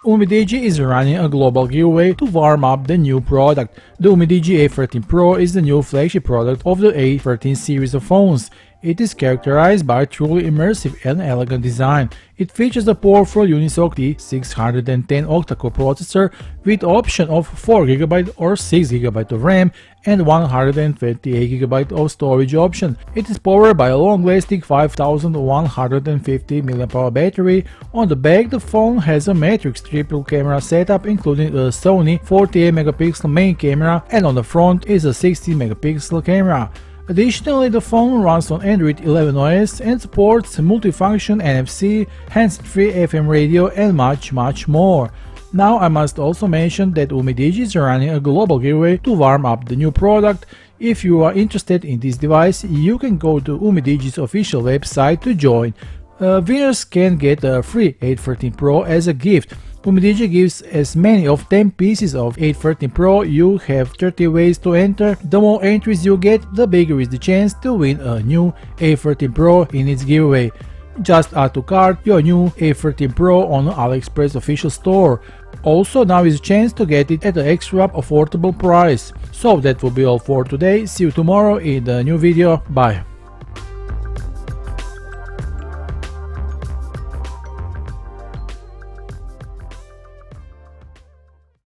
UMIDIGI is running a global giveaway to warm up the new product. The UMIDIGI A13 Pro is the new flagship product of the A13 series of phones. It is characterized by a truly immersive and elegant design. It features a powerful Unisoc T610 octa-core processor with option of 4GB or 6GB of RAM and 128GB of storage option. It is powered by a long-lasting 5150 mAh battery. On the back, the phone has a matrix triple camera setup including a Sony 48MP main camera, and on the front is a 16MP camera. Additionally, the phone runs on Android 11 OS and supports multifunction NFC, hands-free FM radio and much more. Now I must also mention that UMIDIGI is running a global giveaway to warm up the new product. If you are interested in this device, you can go to UMIDIGI's official website to join. Winners can get a free A13 Pro as a gift. UMIDIGI gives as many of 10 pieces of A13 Pro. You have 30 ways to enter. The more entries you get, the bigger is the chance to win a new A13 Pro in its giveaway. Just add to cart your new A13 Pro on AliExpress official store. Also, now is a chance to get it at an extra affordable price. So that will be all for today. See you tomorrow in the new video. Bye.